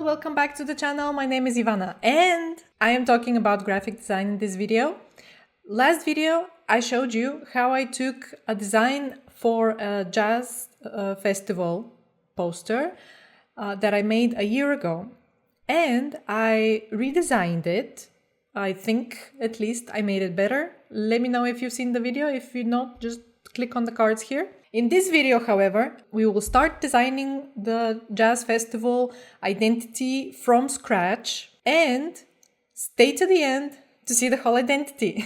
welcome back to the channel. My name is Ivana and I am talking about graphic design in this video. Last video I showed you how I took a design for a jazz festival poster that I made a year ago, and I redesigned it. I think at least I made it better. Let me know if you've seen the video. If you not, just click on the cards here. In this video, however, we will start designing the jazz festival identity from scratch and stay to the end to see the whole identity.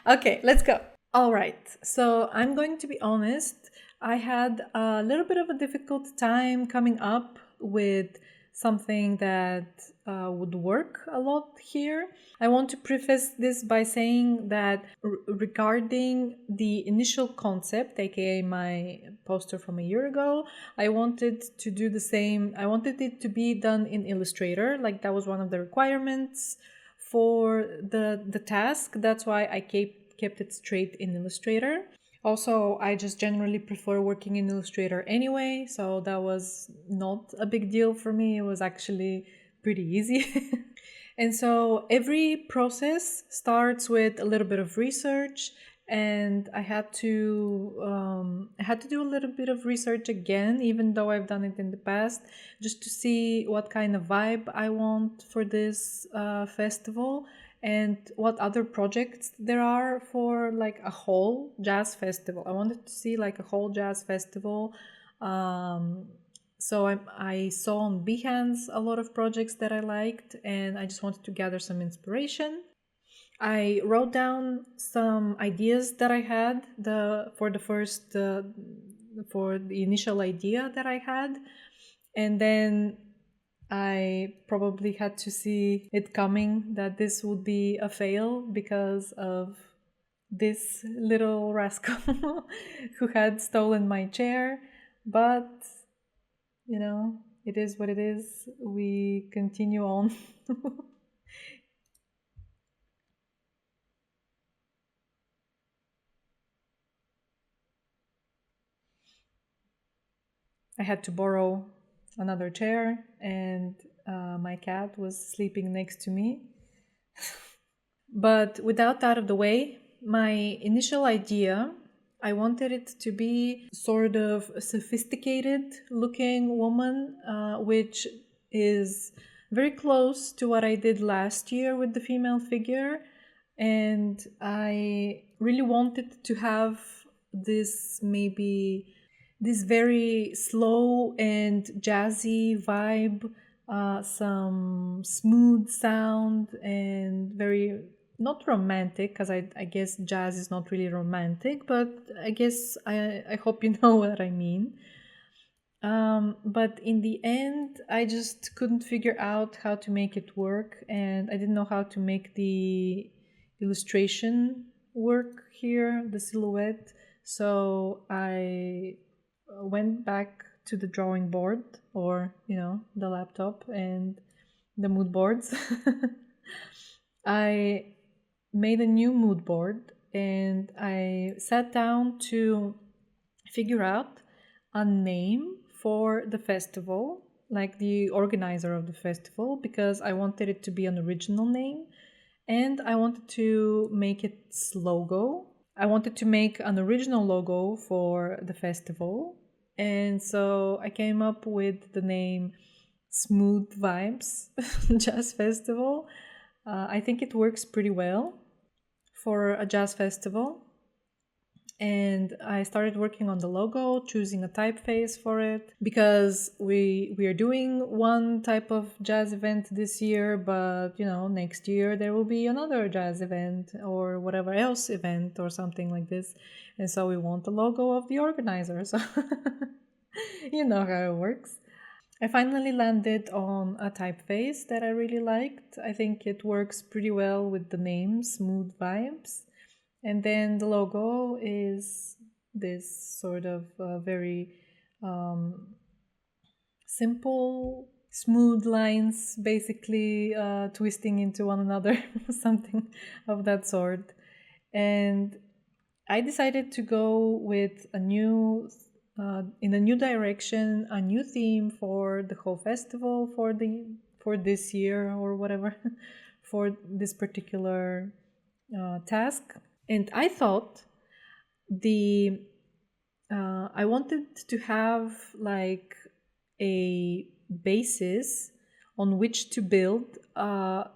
Okay, let's go. All right, so I'm going to be honest. I had a little bit of a difficult time coming up with something that would work a lot here. I want to preface this by saying that regarding the initial concept, aka my poster from a year ago, I wanted to do the same. I wanted it to be done in Illustrator, like that was one of the requirements for the task. That's why I kept it straight in Illustrator. Also, I just generally prefer working in Illustrator anyway, so that was not a big deal for me. It was actually pretty easy. And so every process starts with a little bit of research, and I had to do a little bit of research again, even though I've done it in the past, just to see what kind of vibe I want for this festival and what other projects there are for like a whole jazz festival. I wanted to see like a whole jazz festival. So I saw on Behance a lot of projects that I liked, and I just wanted to gather some inspiration. I wrote down some ideas that I had for the initial idea that I had, and then I probably had to see it coming that this would be a fail because of this little rascal who had stolen my chair. But, you know, it is what it is. We continue on. I had to borrow another chair, and my cat was sleeping next to me. But without that out of the way, my initial idea, I wanted it to be sort of a sophisticated looking woman, which is very close to what I did last year with the female figure. And I really wanted to have this very slow and jazzy vibe, some smooth sound, and very not romantic, because I guess jazz is not really romantic, but I guess I hope you know what I mean. But in the end, I just couldn't figure out how to make it work, and I didn't know how to make the illustration work here, the silhouette. So I went back to the drawing board, or the laptop and the mood boards. I made a new mood board, and I sat down to figure out a name for the festival, like the organizer of the festival, because I wanted it to be an original name, and I wanted to make its logo. I wanted to make an original logo for the festival, and so I came up with the name Smooth Vibes Jazz Festival. I think it works pretty well for a jazz festival. And I started working on the logo, choosing a typeface for it, because we are doing one type of jazz event this year, but next year there will be another jazz event or whatever else event or something like this, and so we want the logo of the organizer. So you know how it works. I finally landed on a typeface that I really liked. I think it works pretty well with the name Smooth Vibes. And then the logo is this sort of very simple, smooth lines, basically twisting into one another, something of that sort. And I decided to go with in a new direction, a new theme for the whole festival, for the for this year or whatever for this particular task. And I thought I wanted to have like a basis on which to build a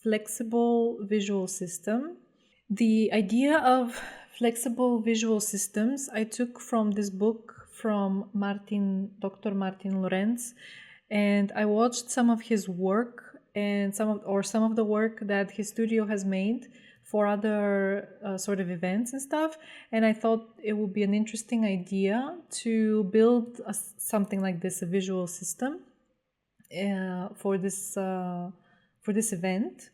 flexible visual system. The idea of flexible visual systems I took from this book from Dr. Martin Lorenz, and I watched some of his work and some of the work that his studio has made for other sort of events and stuff, and I thought it would be an interesting idea to build something like this, a visual system for this event,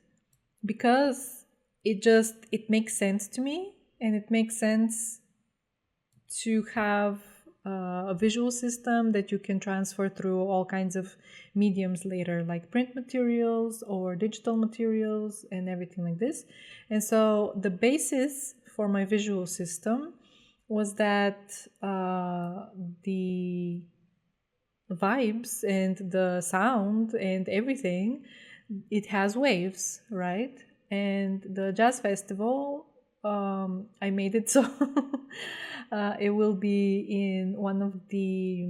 because it makes sense to me, and it makes sense to have a visual system that you can transfer through all kinds of mediums later, like print materials or digital materials and everything like this. And so the basis for my visual system was that the vibes and the sound and everything, it has waves, right? And the jazz festival, I made it so it will be in one of the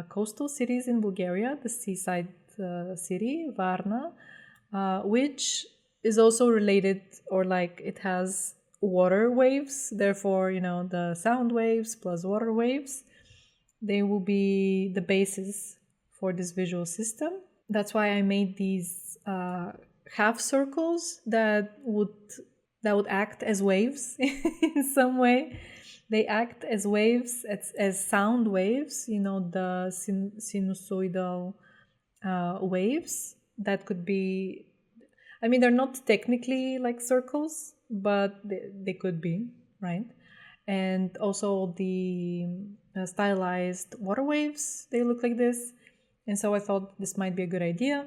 coastal cities in Bulgaria, the seaside city, Varna, which is also related, or like it has water waves. Therefore, the sound waves plus water waves, they will be the basis for this visual system. That's why I made these half circles that would act as waves in some way. They act as waves, as sound waves, the sinusoidal waves that could be, they're not technically like circles, but they could be, right? And also the stylized water waves, they look like this. And so I thought this might be a good idea.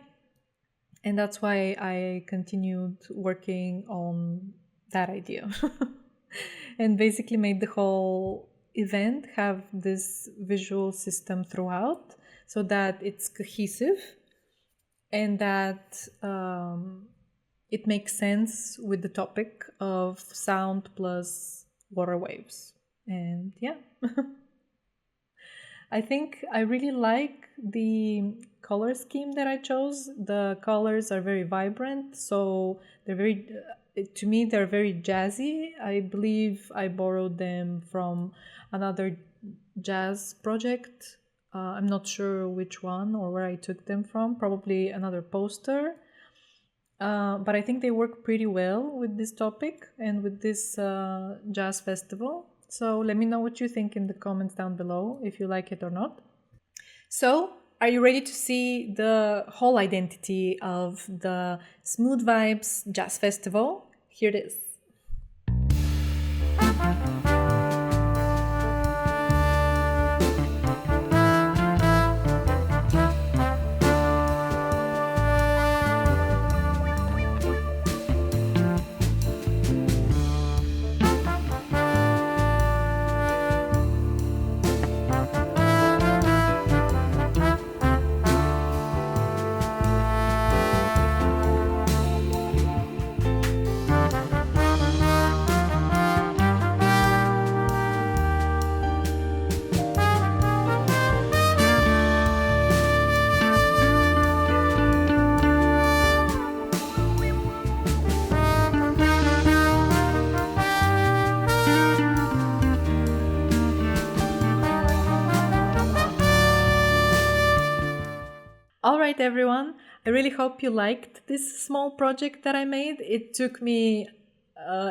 And that's why I continued working on that idea. And basically made the whole event have this visual system throughout, so that it's cohesive and that it makes sense with the topic of sound plus water waves. And yeah. I think I really like the color scheme that I chose. The colors are very vibrant, so they're very, to me, they're very jazzy. I believe I borrowed them from another jazz project. I'm not sure which one or where I took them from, probably another poster. But I think they work pretty well with this topic and with this jazz festival. So let me know what you think in the comments down below, if you like it or not. So, are you ready to see the whole identity of the Smooth Vibes Jazz Festival? Here it is. Alright everyone, I really hope you liked this small project that I made. It took me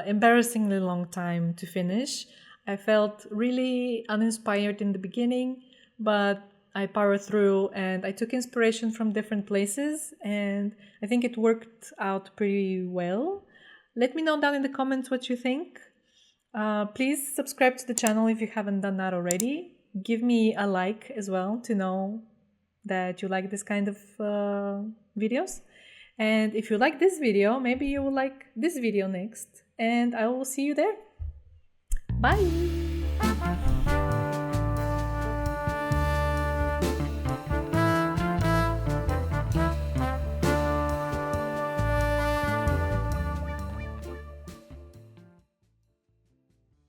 embarrassingly long time to finish. I felt really uninspired in the beginning, but I powered through and I took inspiration from different places, and I think it worked out pretty well. Let me know down in the comments what you think. Please subscribe to the channel if you haven't done that already. Give me a like as well to know that you like this kind of videos. And if you like this video, maybe you will like this video next. And I will see you there. Bye!